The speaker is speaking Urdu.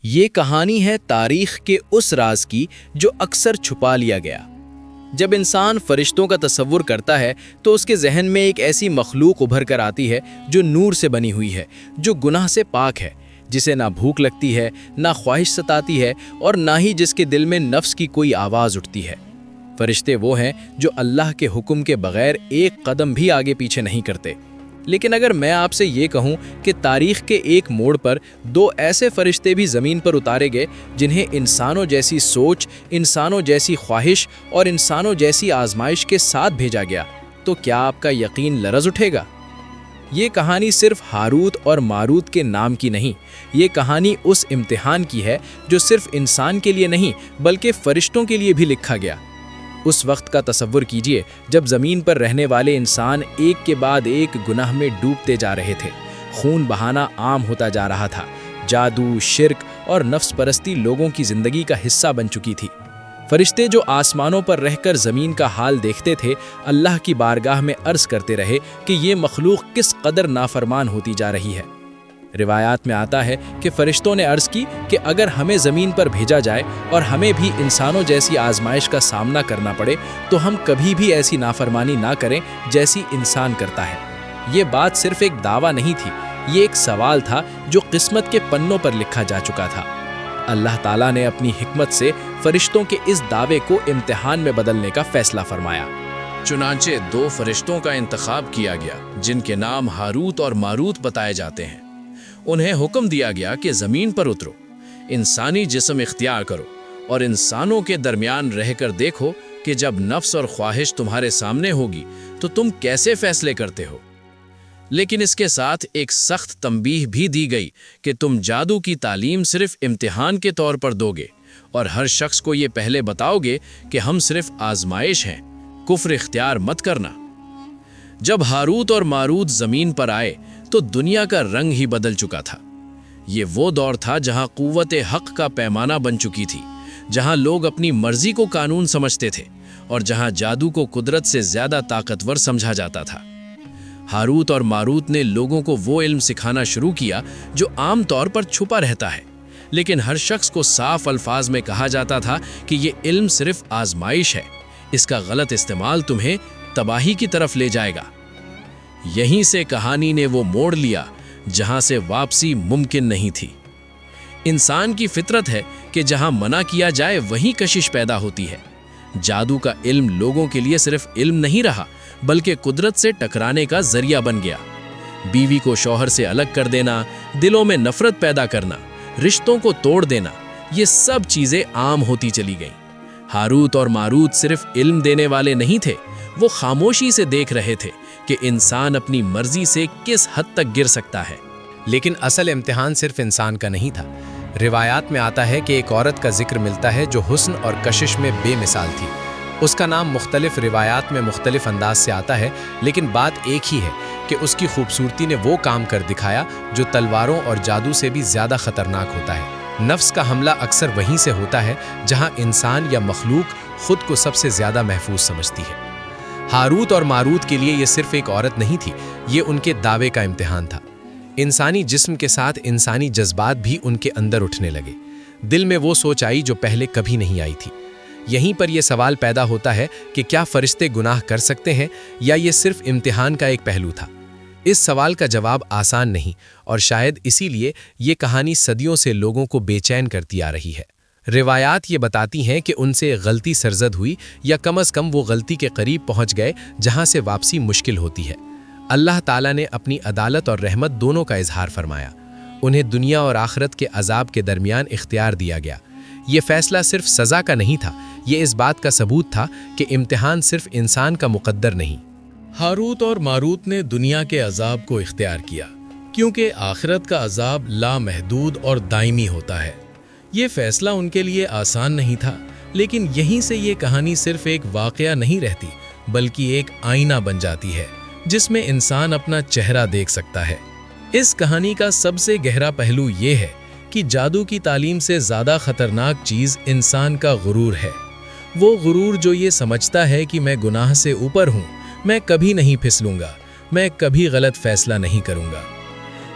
یہ کہانی ہے تاریخ کے اس راز کی جو اکثر چھپا لیا گیا۔ جب انسان فرشتوں کا تصور کرتا ہے تو اس کے ذہن میں ایک ایسی مخلوق ابھر کر آتی ہے جو نور سے بنی ہوئی ہے، جو گناہ سے پاک ہے، جسے نہ بھوک لگتی ہے، نہ خواہش ستاتی ہے اور نہ ہی جس کے دل میں نفس کی کوئی آواز اٹھتی ہے۔ فرشتے وہ ہیں جو اللہ کے حکم کے بغیر ایک قدم بھی آگے پیچھے نہیں کرتے۔ لیکن اگر میں آپ سے یہ کہوں کہ تاریخ کے ایک موڑ پر دو ایسے فرشتے بھی زمین پر اتارے گئے جنہیں انسانوں جیسی سوچ، انسانوں جیسی خواہش اور انسانوں جیسی آزمائش کے ساتھ بھیجا گیا، تو کیا آپ کا یقین لرز اٹھے گا؟ یہ کہانی صرف ہاروت اور ماروت کے نام کی نہیں، یہ کہانی اس امتحان کی ہے جو صرف انسان کے لیے نہیں بلکہ فرشتوں کے لیے بھی لکھا گیا۔ اس وقت کا تصور کیجئے جب زمین پر رہنے والے انسان ایک کے بعد ایک گناہ میں ڈوبتے جا رہے تھے، خون بہانا عام ہوتا جا رہا تھا، جادو، شرک اور نفس پرستی لوگوں کی زندگی کا حصہ بن چکی تھی۔ فرشتے جو آسمانوں پر رہ کر زمین کا حال دیکھتے تھے، اللہ کی بارگاہ میں عرض کرتے رہے کہ یہ مخلوق کس قدر نافرمان ہوتی جا رہی ہے۔ روایات میں آتا ہے کہ فرشتوں نے عرض کی کہ اگر ہمیں زمین پر بھیجا جائے اور ہمیں بھی انسانوں جیسی آزمائش کا سامنا کرنا پڑے تو ہم کبھی بھی ایسی نافرمانی نہ کریں جیسی انسان کرتا ہے۔ یہ بات صرف ایک دعویٰ نہیں تھی، یہ ایک سوال تھا جو قسمت کے پنوں پر لکھا جا چکا تھا۔ اللہ تعالیٰ نے اپنی حکمت سے فرشتوں کے اس دعوے کو امتحان میں بدلنے کا فیصلہ فرمایا۔ چنانچہ دو فرشتوں کا انتخاب کیا گیا جن کے نام ہاروت اور ماروت بتائے جاتے ہیں۔ انہیں حکم دیا گیا کہ زمین پر اترو، انسانی جسم اختیار کرو اور انسانوں کے درمیان رہ کر دیکھو کہ جب نفس اور خواہش تمہارے سامنے ہوگی تو تم کیسے فیصلے کرتے ہو۔ لیکن اس کے ساتھ ایک سخت تنبیہ بھی دی گئی کہ تم جادو کی تعلیم صرف امتحان کے طور پر دو گے اور ہر شخص کو یہ پہلے بتاؤ گے کہ ہم صرف آزمائش ہیں، کفر اختیار مت کرنا۔ جب ہاروت اور ماروت زمین پر آئے تو دنیا کا رنگ ہی بدل چکا تھا۔ یہ وہ دور تھا جہاں قوت حق کا پیمانہ بن چکی تھی، جہاں لوگ اپنی مرضی کو قانون سمجھتے تھے اور جہاں جادو کو قدرت سے زیادہ طاقتور سمجھا جاتا تھا۔ ہاروت اور ماروت نے لوگوں کو وہ علم سکھانا شروع کیا جو عام طور پر چھپا رہتا ہے، لیکن ہر شخص کو صاف الفاظ میں کہا جاتا تھا کہ یہ علم صرف آزمائش ہے، اس کا غلط استعمال تمہیں تباہی کی طرف لے جائے گا۔ یہیں سے کہانی نے وہ موڑ لیا جہاں سے واپسی ممکن نہیں تھی۔ انسان کی فطرت ہے کہ جہاں منع کیا جائے وہیں کشش پیدا ہوتی ہے۔ جادو کا علم لوگوں کے لیے صرف علم نہیں رہا بلکہ قدرت سے ٹکرانے کا ذریعہ بن گیا۔ بیوی کو شوہر سے الگ کر دینا، دلوں میں نفرت پیدا کرنا، رشتوں کو توڑ دینا، یہ سب چیزیں عام ہوتی چلی گئیں۔ ہاروت اور ماروت صرف علم دینے والے نہیں تھے، وہ خاموشی سے دیکھ رہے تھے کہ انسان اپنی مرضی سے کس حد تک گر سکتا ہے۔ لیکن اصل امتحان صرف انسان کا نہیں تھا۔ روایات میں آتا ہے کہ ایک عورت کا ذکر ملتا ہے جو حسن اور کشش میں بے مثال تھی۔ اس کا نام مختلف روایات میں مختلف انداز سے آتا ہے، لیکن بات ایک ہی ہے کہ اس کی خوبصورتی نے وہ کام کر دکھایا جو تلواروں اور جادو سے بھی زیادہ خطرناک ہوتا ہے۔ نفس کا حملہ اکثر وہیں سے ہوتا ہے جہاں انسان یا مخلوق خود کو سب سے زیادہ محفوظ سمجھتی ہے۔ ہاروت اور ماروت کے لیے یہ صرف ایک عورت نہیں تھی، یہ ان کے دعوے کا امتحان تھا۔ انسانی جسم کے ساتھ انسانی جذبات بھی ان کے اندر اٹھنے لگے۔ دل میں وہ سوچ آئی جو پہلے کبھی نہیں آئی تھی۔ یہیں پر یہ سوال پیدا ہوتا ہے کہ کیا فرشتے گناہ کر سکتے ہیں یا یہ صرف امتحان کا ایک پہلو تھا؟ اس سوال کا جواب آسان نہیں، اور شاید اسی لیے یہ کہانی صدیوں سے لوگوں کو بے چین کرتی آ رہی ہے۔ روایات یہ بتاتی ہیں کہ ان سے غلطی سرزد ہوئی یا کم از کم وہ غلطی کے قریب پہنچ گئے جہاں سے واپسی مشکل ہوتی ہے۔ اللہ تعالیٰ نے اپنی عدالت اور رحمت دونوں کا اظہار فرمایا۔ انہیں دنیا اور آخرت کے عذاب کے درمیان اختیار دیا گیا۔ یہ فیصلہ صرف سزا کا نہیں تھا، یہ اس بات کا ثبوت تھا کہ امتحان صرف انسان کا مقدر نہیں۔ ہاروت اور ماروت نے دنیا کے عذاب کو اختیار کیا کیونکہ آخرت کا عذاب لامحدود اور دائمی ہوتا ہے۔ یہ فیصلہ ان کے لیے آسان نہیں تھا، لیکن یہیں سے یہ کہانی صرف ایک واقعہ نہیں رہتی بلکہ ایک آئینہ بن جاتی ہے جس میں انسان اپنا چہرہ دیکھ سکتا ہے۔ اس کہانی کا سب سے گہرا پہلو یہ ہے کہ جادو کی تعلیم سے زیادہ خطرناک چیز انسان کا غرور ہے۔ وہ غرور جو یہ سمجھتا ہے کہ میں گناہ سے اوپر ہوں، میں کبھی نہیں پھسلوں گا، میں کبھی غلط فیصلہ نہیں کروں گا۔